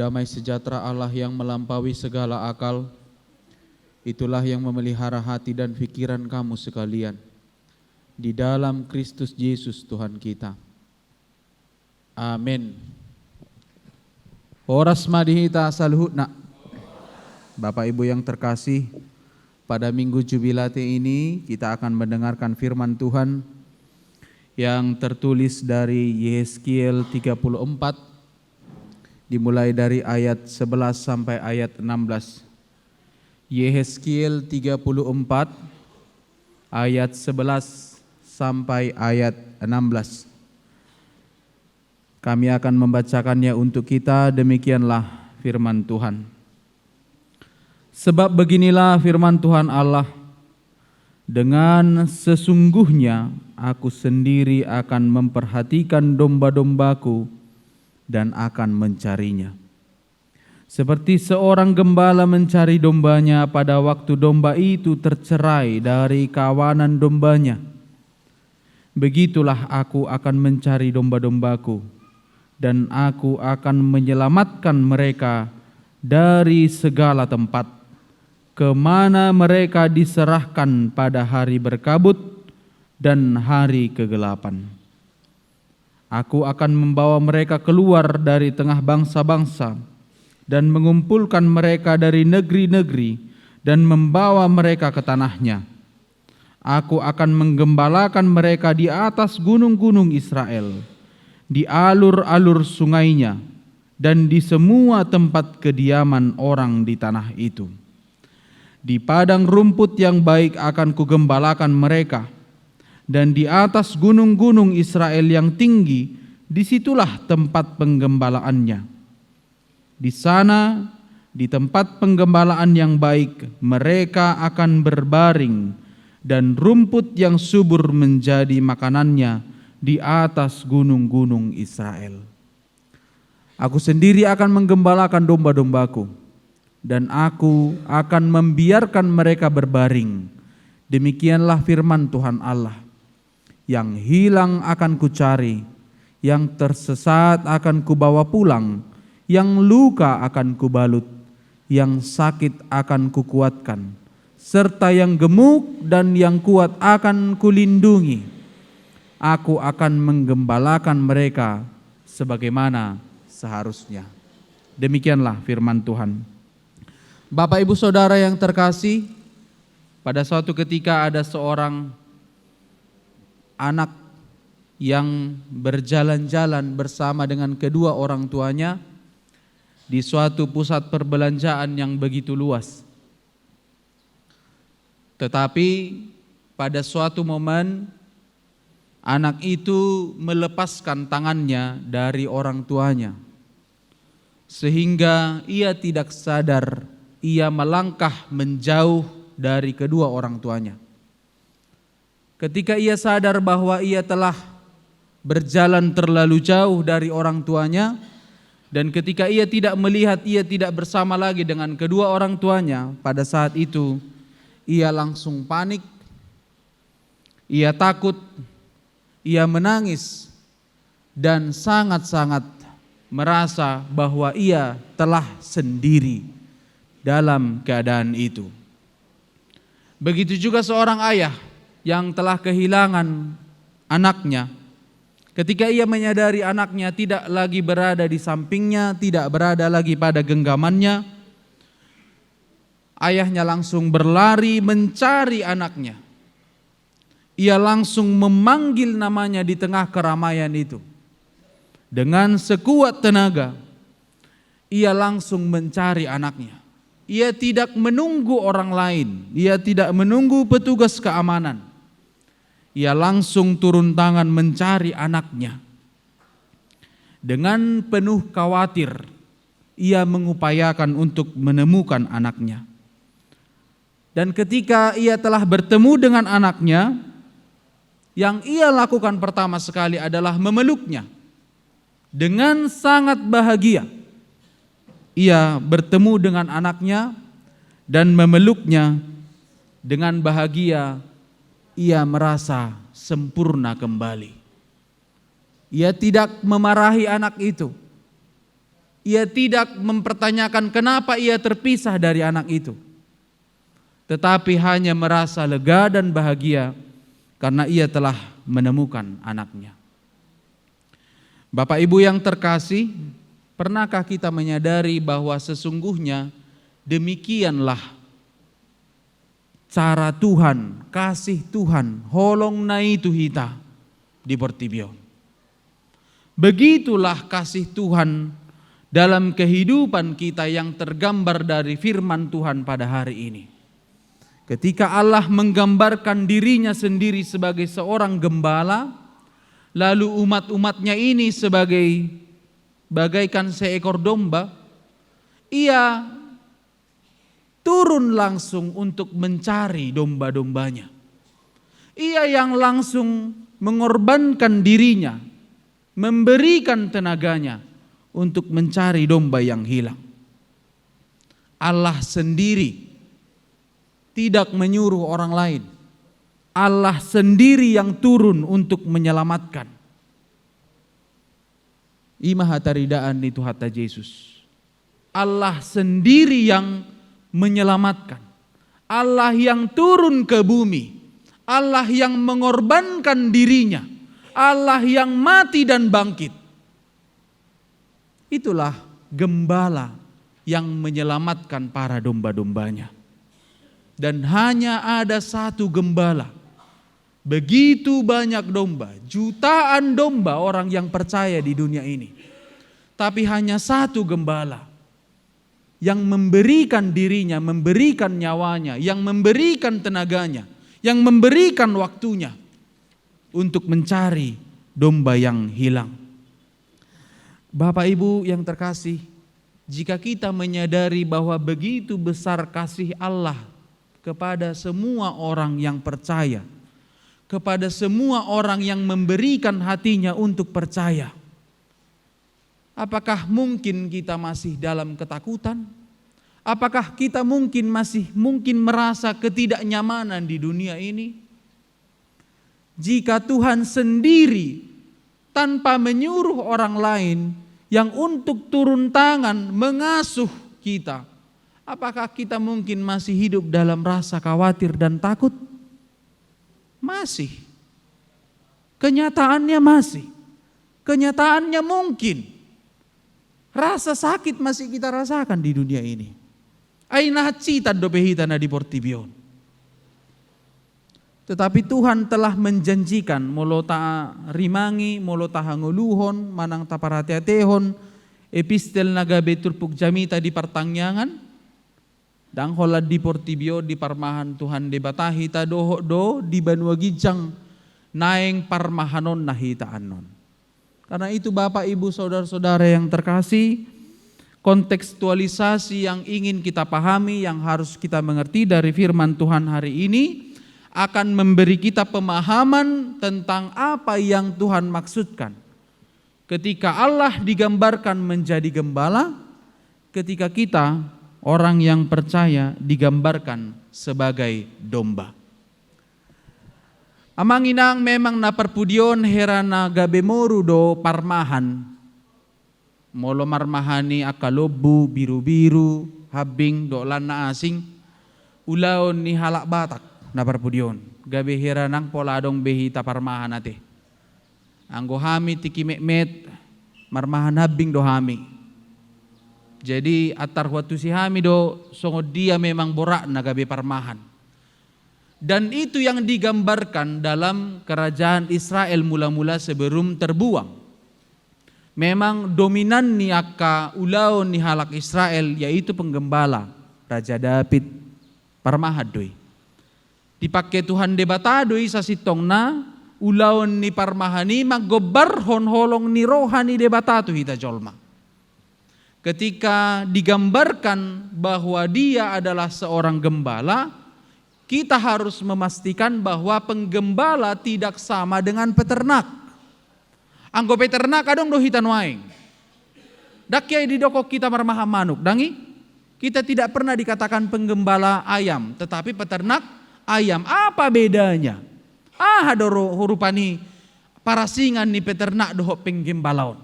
damai sejahtera Allah yang melampaui segala akal, itulah yang memelihara hati dan pikiran kamu sekalian di dalam Kristus Yesus Tuhan kita. Amin. Horas madihita salhutna. Bapak Ibu yang terkasih, pada Minggu Jubilate ini kita akan mendengarkan firman Tuhan yang tertulis dari Yehezkiel 34 dimulai dari ayat 11 sampai ayat 16. Yehezkiel 34 ayat 11 sampai ayat 16. Kami akan membacakannya untuk kita, demikianlah firman Tuhan. Sebab beginilah firman Tuhan Allah, dengan sesungguhnya aku sendiri akan memperhatikan domba-dombaku dan akan mencarinya. Seperti seorang gembala mencari dombanya pada waktu domba itu tercerai dari kawanan dombanya, begitulah aku akan mencari domba-dombaku, dan aku akan menyelamatkan mereka dari segala tempat, kemana mereka diserahkan pada hari berkabut dan hari kegelapan. Aku akan membawa mereka keluar dari tengah bangsa-bangsa dan mengumpulkan mereka dari negeri-negeri dan membawa mereka ke tanahnya. Aku akan menggembalakan mereka di atas gunung-gunung Israel, di alur-alur sungainya, dan di semua tempat kediaman orang di tanah itu. Di padang rumput yang baik akan kugembalakan mereka, dan di atas gunung-gunung Israel yang tinggi, disitulah tempat penggembalaannya. Di sana, di tempat penggembalaan yang baik, mereka akan berbaring, dan rumput yang subur menjadi makanannya di atas gunung-gunung Israel. Aku sendiri akan menggembalakan domba-dombaku, dan aku akan membiarkan mereka berbaring. Demikianlah firman Tuhan Allah. Yang hilang akan kucari, yang tersesat akan kubawa pulang, yang luka akan kubalut, yang sakit akan kukuatkan, serta yang gemuk dan yang kuat akan kulindungi. Aku akan menggembalakan mereka sebagaimana seharusnya. Demikianlah firman Tuhan. Bapak Ibu Saudara yang terkasih, pada suatu ketika ada seorang anak yang berjalan-jalan bersama dengan kedua orang tuanya di suatu pusat perbelanjaan yang begitu luas. Tetapi pada suatu momen anak itu melepaskan tangannya dari orang tuanya, sehingga ia tidak sadar ia melangkah menjauh dari kedua orang tuanya. Ketika ia sadar bahwa ia telah berjalan terlalu jauh dari orang tuanya, dan ketika ia tidak melihat, ia tidak bersama lagi dengan kedua orang tuanya, pada saat itu ia langsung panik, ia takut, ia menangis, dan sangat-sangat merasa bahwa ia telah sendiri dalam keadaan itu. Begitu juga seorang ayah yang telah kehilangan anaknya, ketika ia menyadari anaknya tidak lagi berada di sampingnya, tidak berada lagi pada genggamannya, ayahnya langsung berlari mencari anaknya. Ia langsung memanggil namanya di tengah keramaian itu. Dengan sekuat tenaga, ia langsung mencari anaknya. Ia tidak menunggu orang lain, ia tidak menunggu petugas keamanan. Ia langsung turun tangan mencari anaknya. Dengan penuh khawatir, ia mengupayakan untuk menemukan anaknya. Dan ketika ia telah bertemu dengan anaknya, yang ia lakukan pertama sekali adalah memeluknya. Dengan sangat bahagia, ia bertemu dengan anaknya dan memeluknya. Dengan bahagia, ia merasa sempurna kembali. Ia tidak memarahi anak itu. Ia tidak mempertanyakan kenapa ia terpisah dari anak itu, tetapi hanya merasa lega dan bahagia karena ia telah menemukan anaknya. Bapak Ibu yang terkasih, pernahkah kita menyadari bahwa sesungguhnya demikianlah cara Tuhan, kasih Tuhan, holong na itu hita di Portibio. Begitulah kasih Tuhan dalam kehidupan kita yang tergambar dari firman Tuhan pada hari ini. Ketika Allah menggambarkan dirinya sendiri sebagai seorang gembala, lalu umat-umatnya ini sebagai bagaikan seekor domba, ia turun langsung untuk mencari domba-dombanya. Ia yang langsung mengorbankan dirinya, memberikan tenaganya untuk mencari domba yang hilang. Allah sendiri tidak menyuruh orang lain. Allah sendiri yang turun untuk menyelamatkan. Imaha taridaan itu hatta Yesus. Allah sendiri yang menyelamatkan. Allah yang turun ke bumi. Allah yang mengorbankan dirinya. Allah yang mati dan bangkit. Itulah gembala yang menyelamatkan para domba-dombanya. Dan hanya ada satu gembala. Begitu banyak domba, jutaan domba orang yang percaya di dunia ini. Tapi hanya satu gembala yang memberikan dirinya, memberikan nyawanya, yang memberikan tenaganya, yang memberikan waktunya untuk mencari domba yang hilang. Bapak Ibu yang terkasih, jika kita menyadari bahwa begitu besar kasih Allah kepada semua orang yang percaya, kepada semua orang yang memberikan hatinya untuk percaya, apakah mungkin kita masih dalam ketakutan? Apakah kita masih merasa ketidaknyamanan di dunia ini? Jika Tuhan sendiri tanpa menyuruh orang lain yang untuk turun tangan mengasuh kita, apakah kita mungkin masih hidup dalam rasa khawatir dan takut? Masih. Kenyataannya masih. Kenyataannya mungkin. Rasa sakit masih kita rasakan di dunia ini. Aina cita dobehita na di Portibio. Tetapi Tuhan telah menjanjikan molota rimangi, molota hanguluhon, manang taparhati-hatehon, epistel nagabe turpuk jamita di pertangyangan, dang holad di Portibio di parmahan Tuhan debatahi tadoho do di Banua Gijang naeng parmahanon nahita anon. Karena itu Bapak Ibu saudara-saudara yang terkasih, kontekstualisasi yang ingin kita pahami, yang harus kita mengerti dari firman Tuhan hari ini akan memberi kita pemahaman tentang apa yang Tuhan maksudkan. Ketika Allah digambarkan menjadi gembala, ketika kita orang yang percaya digambarkan sebagai domba. Amang inang memang naperpudion herana gabemoru do parmahan. Molo marmahani akalobu biru-biru habing do lana asing. Ulaon ni halak batak naperpudion. Gabe heranang poladong behita parmahan ate. Anggo hami tiki mekmet marmahan habing do hami. Jadi atar waktu si hami do songod dia memang borak na gabe parmahan. Dan itu yang digambarkan dalam kerajaan Israel mula-mula sebelum terbuang. Memang dominan ni akka ulaon ni halak Israel yaitu penggembala Raja David parmahadoi. Dipakai Tuhan debatadoi sa sitong na ulaon ni parmahani maggobar honholong ni rohani debatatu hita jolma. Ketika digambarkan bahwa dia adalah seorang gembala, kita harus memastikan bahwa penggembala tidak sama dengan peternak. Anggo peternak adong do hitan waeng. Dakyai di dokok kita marmaha manuk. Dangi, kita tidak pernah dikatakan penggembala ayam, tetapi peternak ayam. Apa bedanya? Doro hurupani parasingan ni peternak doho penggembalaon.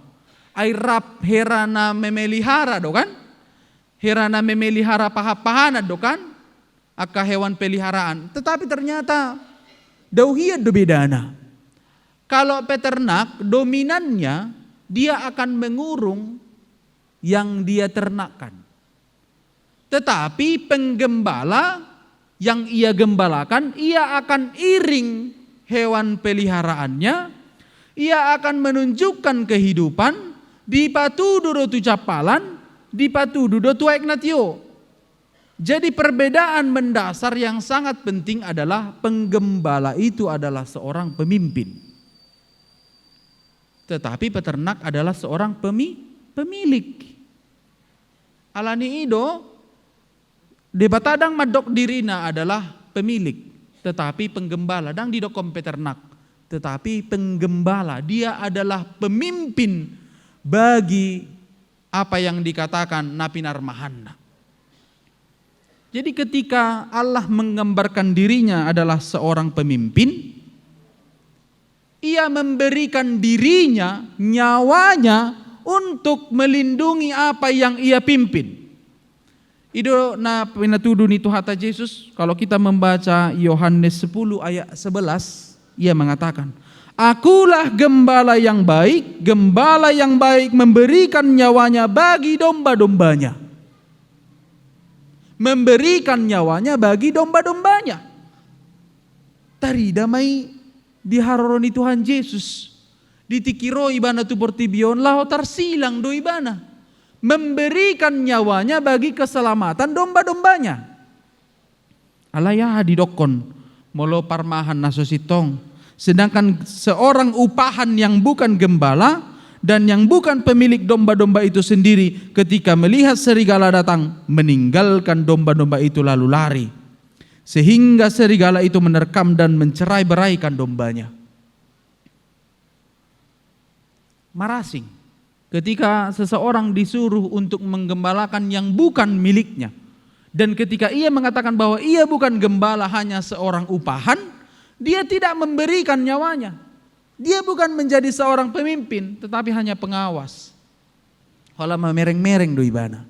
Ay rap herana memelihara do kan? Herana memelihara pahana do kan? Aka hewan peliharaan. Tetapi ternyata dauhia do bedana. Kalau peternak dominannya dia akan mengurung yang dia ternakkan. Tetapi penggembala yang ia gembalakan, ia akan iring hewan peliharaannya, ia akan menunjukkan kehidupan di patududo tu capalan, di patududo tu eknatio. Jadi perbedaan mendasar yang sangat penting adalah penggembala itu adalah seorang pemimpin. Tetapi peternak adalah seorang pemilik. Alani ido debatadang madok dirina adalah pemilik, tetapi penggembala dang didokom peternak, tetapi penggembala dia adalah pemimpin bagi apa yang dikatakan napinar mahana. Jadi ketika Allah menggambarkan dirinya adalah seorang pemimpin, ia memberikan dirinya, nyawanya untuk melindungi apa yang ia pimpin. Itu na pinatudu ni Tuhan Yesus. Kalau kita membaca Yohanes 10 ayat 11, ia mengatakan, Akulah gembala yang baik memberikan nyawanya bagi domba-dombanya. Memberikan nyawanya bagi domba-dombanya. Tari damai diharoroni Tuhan Yesus. Ditikiro ibana tu portibion lao tarsilang do ibana. Memberikan nyawanya bagi keselamatan domba-dombanya. Alaya didokon molo parmahan nasositong. Sedangkan seorang upahan yang bukan gembala dan yang bukan pemilik domba-domba itu sendiri ketika melihat serigala datang meninggalkan domba-domba itu lalu lari. Sehingga serigala itu menerkam dan mencerai-beraikan dombanya. Marasing ketika seseorang disuruh untuk menggembalakan yang bukan miliknya. Dan ketika ia mengatakan bahwa ia bukan gembala, hanya seorang upahan, dia tidak memberikan nyawanya. Dia bukan menjadi seorang pemimpin, tetapi hanya pengawas. Walau mereng-mereng do ibana.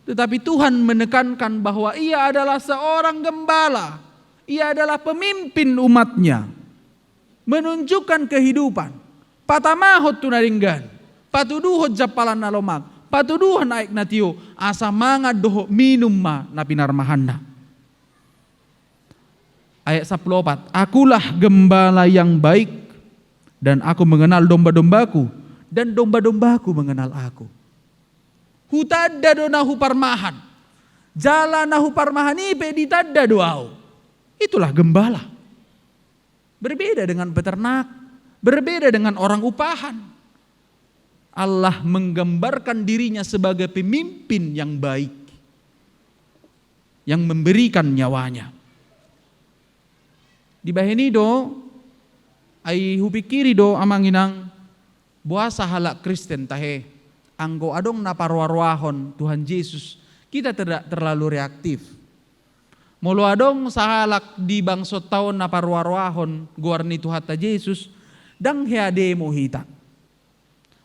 Tetapi Tuhan menekankan bahwa ia adalah seorang gembala. Ia adalah pemimpin umatnya. Menunjukkan kehidupan. Patamahot tunaringgan. Patuduhot japalan nalomag. Patuduhan naik natio. Asa manga doho minum ma napinarmahanna. Ayat 14, Akulah gembala yang baik dan aku mengenal domba-dombaku dan domba-dombaku mengenal aku. Hutadda do nahu parmahan. Jala nahu parmahan ipe ditadda doau. Itulah gembala. Berbeda dengan peternak, berbeda dengan orang upahan. Allah menggambarkan dirinya sebagai pemimpin yang baik, yang memberikan nyawanya. Di bahini do ay hupikiri do amanginang buasa halak Kristen tahe anggo adong naparwarwahon Tuhan Yesus, kita tidak terlalu reaktif. Molo adong sahalak di bangsot taon naparwarwahon guarni Tuhan Yesus dang heademo hita.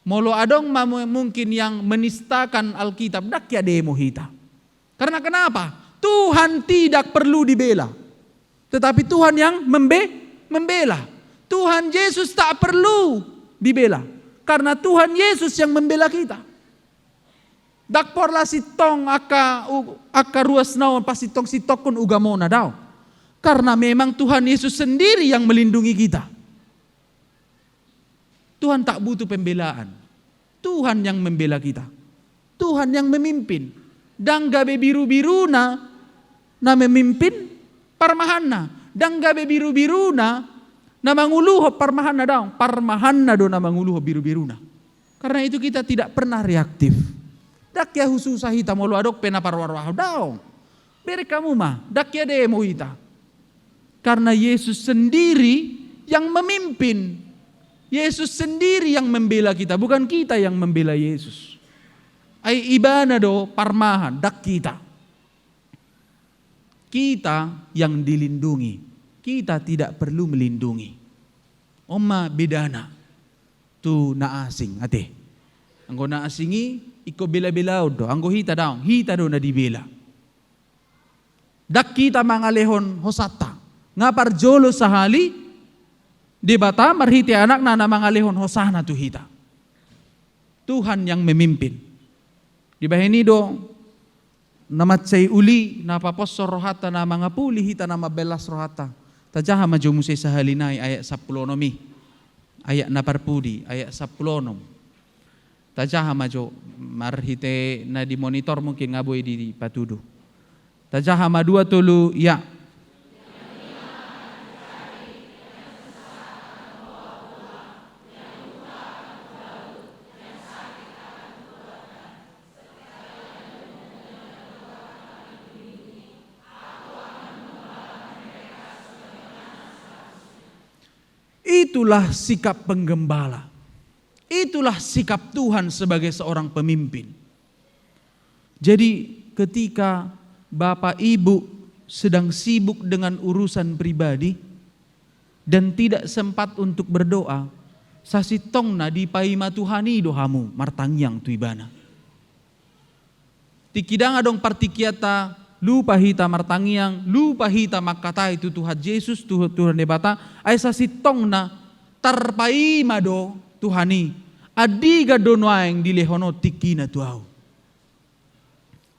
Molo adong mungkin yang menistakan Alkitab dak heademo hita. Karena kenapa? Tuhan tidak perlu dibela. Tetapi Tuhan yang membela. Tuhan Yesus tak perlu dibela. Karena Tuhan Yesus yang membela kita. Dakporlah sitong aka ruas naon pas sitong sitokun ugamona daw. Karena memang Tuhan Yesus sendiri yang melindungi kita. Tuhan tak butuh pembelaan. Tuhan yang membela kita. Tuhan yang memimpin. Dan gabe biru-biru na memimpin parmahanna. Dan gabe biru-biruna na manguluho parmahanna daw. Parmahanna do na manguluho biru-biruna. Karena itu kita tidak pernah reaktif. Dakya hususah hita molo adok pena parwarwah daw. Beri kamu mah, dakya demo hita. Karena Yesus sendiri yang memimpin. Yesus sendiri yang membela kita, bukan kita yang membela Yesus. Ay ibana do parmahan dak kita. Kita yang dilindungi. Kita tidak perlu melindungi. Oma bedana. Tu na asing ate. Anggo na asingi, iko bela-bela do. Anggo hita do na dibela. Dak kita mangalehon hosata. Nga parjolo sahali, di bata marhiti anak na mangalehon hosana tu hita. Tuhan yang memimpin. Di bahini do, namatsay uli, napaposor rohata na mga puli hita na mabelas rohata. Tajaha majo musay sahalinay ayat 10 ayat na parpudi, ayat 10. Tajaha majo marhite na di monitor mungkin ngaboy di patudo. Tajaha madua tulu ya. Itulah sikap penggembala. Itulah sikap Tuhan sebagai seorang pemimpin. Jadi ketika Bapak Ibu sedang sibuk dengan urusan pribadi dan tidak sempat untuk berdoa, sasitongna di paima Tuhani dohamu martangyang tuibana. Tikidang adong partikiata lupa hita martangyang, lupa hita makata itu Tuhan Yesus, Tuhan debata, ay sasitongna tarpaima do Tuhani, adiga donoaeng dilehono tikina tuau.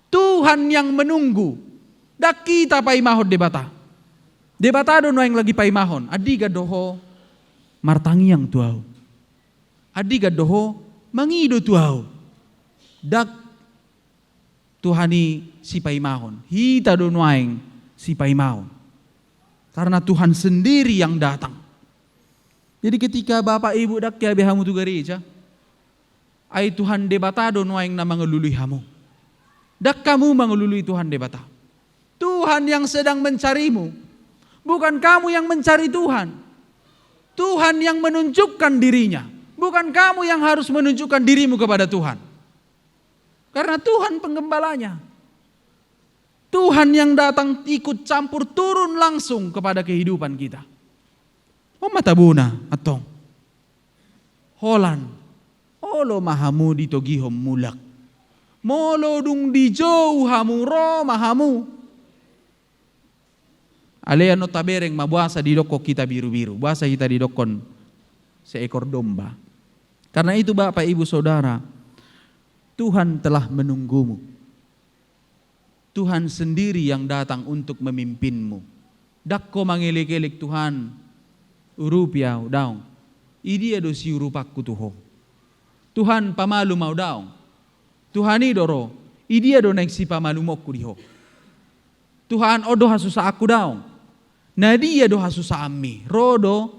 Tuhan yang menunggu, dak kita paimahon debata. Debata donoaeng lagi paimahon, adiga doho martangyang tuau. Adiga doho mangido tuau. Dak Tuhani si paimahon, hita donoaeng si paimahon. Karena Tuhan sendiri yang datang. Jadi ketika Bapak Ibu dak kaya behamu tu gereja, ay Tuhan debata donoaeng na mangelului hamu. Dak kamu mangelului Tuhan debata. Tuhan yang sedang mencarimu, bukan kamu yang mencari Tuhan. Tuhan yang menunjukkan dirinya, bukan kamu yang harus menunjukkan dirimu kepada Tuhan. Karena Tuhan penggembalanya. Tuhan yang datang ikut campur turun langsung kepada kehidupan kita. O matabuna atong. Holan. Olo mahamu ditogihom mulak. Molo dung di jauh hamu ro mahamu. Alea no tabereng mabuasa di doko kita biru-biru. Buasa kita di dokon seekor domba. Karena itu Bapak Ibu Saudara, Tuhan telah menunggumu. Tuhan sendiri yang datang untuk memimpinmu. Dakko mangelik-elik Tuhan, urupiau daong. Idi ado si urupakku tuho. Tuhan pamalu mau daong. Tuhan idoro, idi ado naik si pamalu mokku diho. Tuhan odo hasusa aku daong. Nadi ado hasusa ammi. Rodo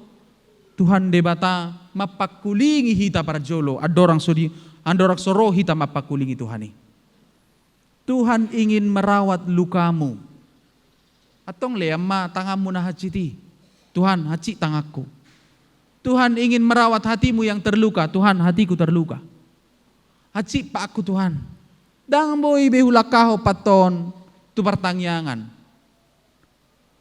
Tuhan debata mapakulingi hita para jolo. Adorang soro hita mapakulingi Tuhani. Tuhan ingin merawat lukamu. Atong leama tangamu na haciti. Tuhan haci tangaku. Tuhan ingin merawat hatimu yang terluka. Tuhan hatiku terluka. Haci pa aku Tuhan. Dang boy behulakaho paton tu pertangyangan.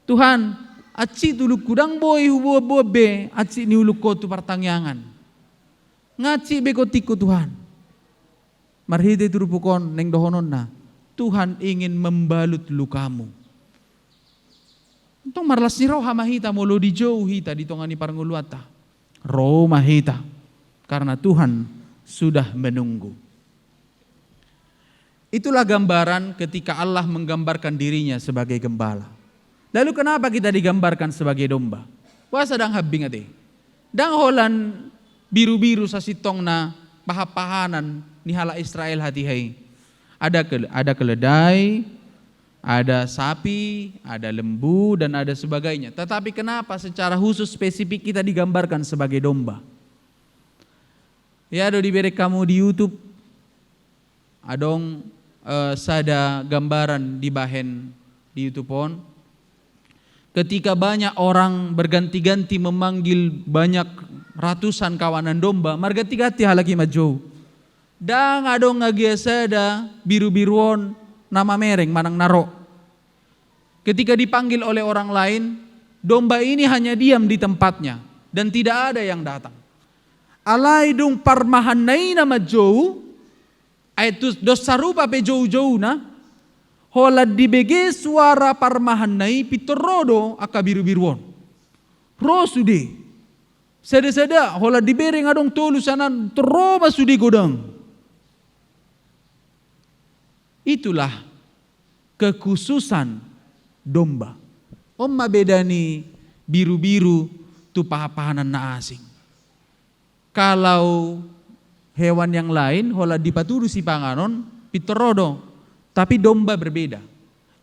Tuhan aci tuluku dang boy hubo-bobe aci ni uluko tu pertangyangan. Ngaci bekotiku Tuhan. Marhide turupukon neng dohonon na. Tuhan ingin membalut lukamu. Tong marlas ni roh hamahita molo di jauh hita di tongani paranguluata. Roh mahita. Karena Tuhan sudah menunggu. Itulah gambaran ketika Allah menggambarkan dirinya sebagai gembala. Lalu kenapa kita digambarkan sebagai domba? Wah sedang habing ate. Dang holan biru-biru sa sitong na pahapahanan ni hala Israel hati-hai. Ada keledai, ada sapi, ada lembu, dan ada sebagainya. Tetapi kenapa secara khusus spesifik kita digambarkan sebagai domba? Ya, ada diberi kamu di YouTube, adong sada gambaran di bahen di YouTube pon. Ketika banyak orang berganti-ganti memanggil banyak ratusan kawanan domba, margati-gati halaki majo. Dang adong ngagiasada biru-biruon nama mereng manang naro. Ketika dipanggil oleh orang lain, domba ini hanya diam di tempatnya dan tidak ada yang datang. Alai dung parmahanai nama jauh, Aitu dosa rupa pe jauh-jauh na, hola dibege suara parmahanai pitorodo aka biru-biruon. Rosude, seda-seda hola dibere ngadong tolu sana teroma sudi godang. Itulah kekhususan domba. Omma bedani biru-biru tu pahapahanan na asing. Kalau hewan yang lain hola dipatudu si panganon pitorodo, tapi domba berbeda.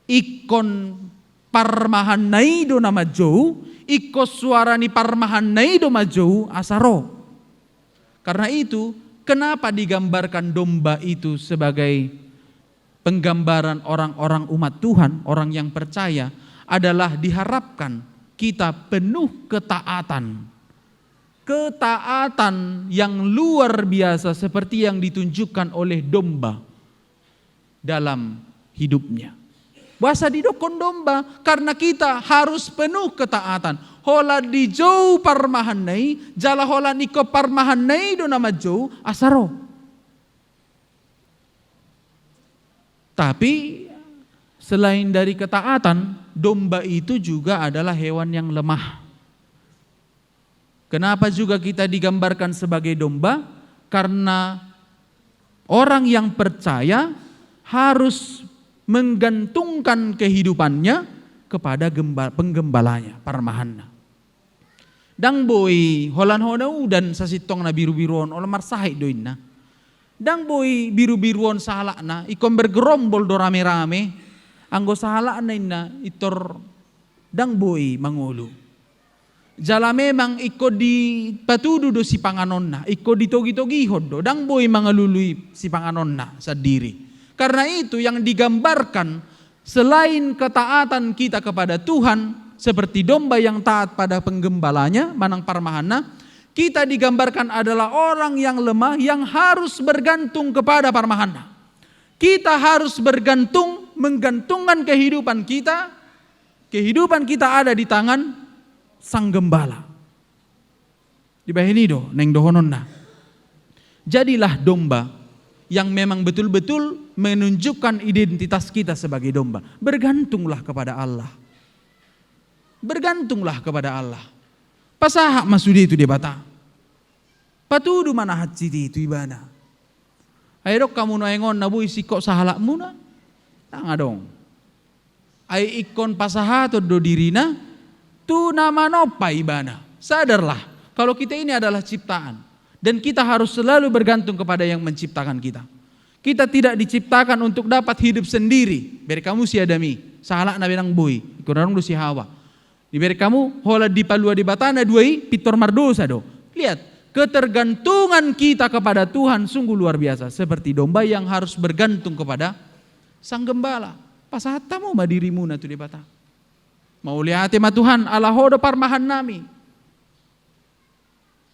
Ikon parmahanai do nama jauh, iko suarani parmahanai do majauh asaro. Karena itu, kenapa digambarkan domba itu sebagai penggambaran orang-orang umat Tuhan, orang yang percaya, adalah diharapkan kita penuh ketaatan. Ketaatan yang luar biasa seperti yang ditunjukkan oleh domba dalam hidupnya. Bahasa didokon domba karena kita harus penuh ketaatan. Hola di jauh parmahanai, jala hola niko parmahanai do nama jauh asaro. Tapi selain dari ketaatan, domba itu juga adalah hewan yang lemah. Kenapa juga kita digambarkan sebagai domba? Karena orang yang percaya harus menggantungkan kehidupannya kepada penggembalanya, parmahanna. Dang boy holan honau dan sasitong na biru-biruon olah marsahit doinna. Dang boy biru-biruon sahalakna ikon bergerombol do rame-rame anggo sahalakna inna itor dang boy mangulu. Jala memang iko di patudu do si panganonna, iko ditogi-togi hodo, dang boy mangalului si panganonna sadiri. Karena itu yang digambarkan selain ketaatan kita kepada Tuhan seperti domba yang taat pada penggembalanya, manang parmahanna, kita digambarkan adalah orang yang lemah yang harus bergantung kepada parmahanna. Kita harus bergantung, menggantungkan kehidupan kita ada di tangan sang gembala. Di bahinido neng dohononna. Jadilah domba yang memang betul-betul menunjukkan identitas kita sebagai domba. Bergantunglah kepada Allah. Bergantunglah kepada Allah. Pasahak masudi itu debata. Patudu mana hati itu ibana. Ayo kamu naengon nabu isi kok sahalak muna. Tanga dong. Ayo ikon pasahato do dirina. Tu nama nopa ibana. Sadarlah kalau kita ini adalah ciptaan dan kita harus selalu bergantung kepada yang menciptakan kita. Kita tidak diciptakan untuk dapat hidup sendiri. Beri kamu si Adami, salah nabi nang boy, ikurang lu si Hawa. Diberi kamu hola di palua di batana duai pitor mardosa do. Lihat, ketergantungan kita kepada Tuhan sungguh luar biasa, seperti domba yang harus bergantung kepada sang gembala. Pasahatamu madirimu na tu di bata. Mau lihat ma Tuhan, Allah hodo parmahan nami.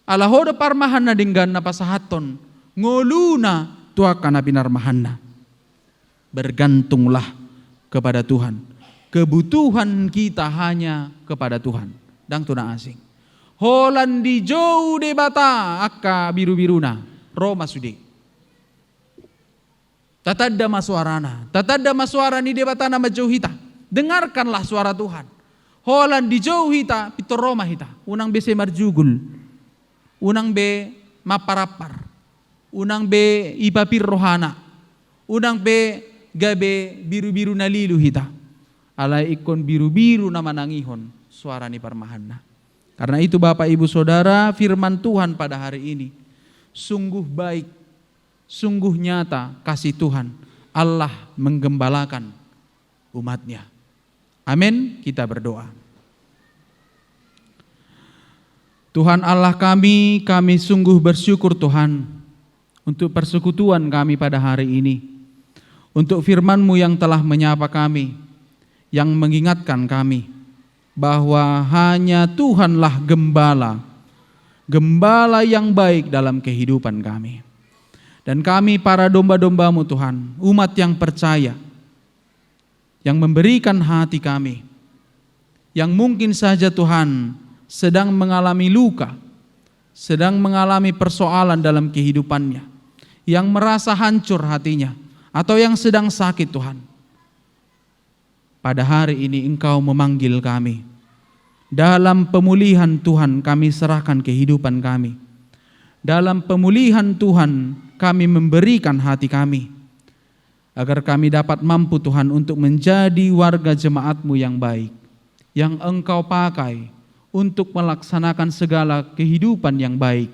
Allah hodo parmahan na dinggan na pasahaton. Ngoluna tuakan na binarmahan na. Bergantunglah kepada Tuhan. Kebutuhan kita hanya kepada Tuhan. Dang tuna asing. Holan di jauh de bata akka biru-biruna. Roma sudi. Tatadda masuarana. Tatadda masuarani de bata nama jauh hita. Dengarkanlah suara Tuhan. Holan di jauh hita, pitoroma hita. Unang be semarjugul. Unang be maparapar. Unang be ipapir rohana. Unang be gabe biru-biru nalilu hita. Alay ikon biru-biru na manangihon. Suara ni parmahanna. Karena itu Bapak Ibu Saudara, firman Tuhan pada hari ini. Sungguh baik, sungguh nyata kasih Tuhan. Allah menggembalakan umatnya. Amin, kita berdoa. Tuhan Allah kami sungguh bersyukur Tuhan untuk persekutuan kami pada hari ini. Untuk firman-Mu yang telah menyapa kami, yang mengingatkan kami bahwa hanya Tuhanlah gembala, gembala yang baik dalam kehidupan kami. Dan kami para domba-domba-Mu Tuhan, umat yang percaya, yang memberikan hati kami, yang mungkin saja Tuhan sedang mengalami luka, sedang mengalami persoalan dalam kehidupannya, yang merasa hancur hatinya atau yang sedang sakit Tuhan. Pada hari ini Engkau memanggil kami. Dalam pemulihan Tuhan kami serahkan kehidupan kami. Dalam pemulihan Tuhan kami memberikan hati kami, agar kami dapat mampu Tuhan untuk menjadi warga jemaat-Mu yang baik, yang Engkau pakai untuk melaksanakan segala kehidupan yang baik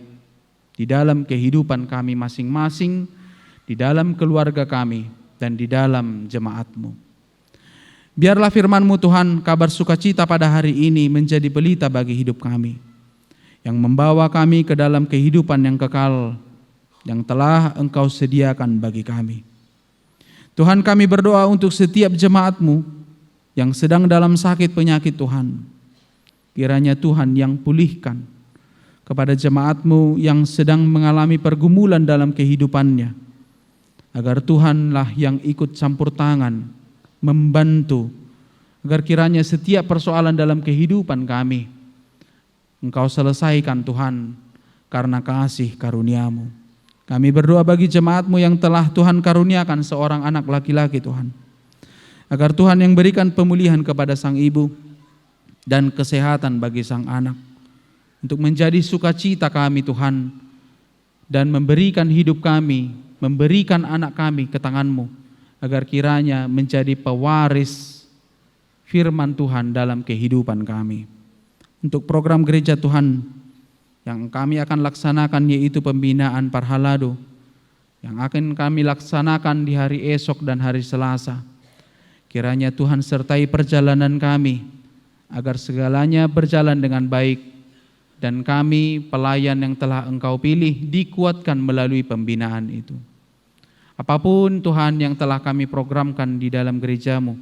di dalam kehidupan kami masing-masing, di dalam keluarga kami, dan di dalam jemaat-Mu. Biarlah firman-Mu Tuhan, kabar sukacita pada hari ini menjadi pelita bagi hidup kami, yang membawa kami ke dalam kehidupan yang kekal, yang telah Engkau sediakan bagi kami. Tuhan, kami berdoa untuk setiap jemaat-Mu yang sedang dalam sakit penyakit Tuhan. Kiranya Tuhan yang pulihkan kepada jemaat-Mu yang sedang mengalami pergumulan dalam kehidupannya, agar Tuhanlah yang ikut campur tangan, membantu, agar kiranya setiap persoalan dalam kehidupan kami Engkau selesaikan Tuhan, karena kasih karunia-Mu. Kami berdoa bagi jemaat-Mu yang telah Tuhan karuniakan seorang anak laki-laki Tuhan, agar Tuhan yang berikan pemulihan kepada sang ibu dan kesehatan bagi sang anak, untuk menjadi sukacita kami Tuhan, dan memberikan hidup kami, memberikan anak kami ke tangan-Mu, agar kiranya menjadi pewaris firman Tuhan dalam kehidupan kami. Untuk program gereja Tuhan yang kami akan laksanakan, yaitu pembinaan Parhalado, yang akan kami laksanakan di hari esok dan hari Selasa. Kiranya Tuhan sertai perjalanan kami, agar segalanya berjalan dengan baik, dan kami pelayan yang telah Engkau pilih dikuatkan melalui pembinaan itu. Apapun Tuhan yang telah kami programkan di dalam gereja-Mu,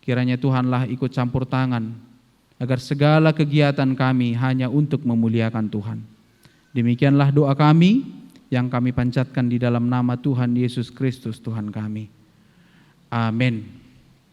kiranya Tuhanlah ikut campur tangan, agar segala kegiatan kami hanya untuk memuliakan Tuhan. Demikianlah doa kami yang kami panjatkan di dalam nama Tuhan Yesus Kristus Tuhan kami. Amin.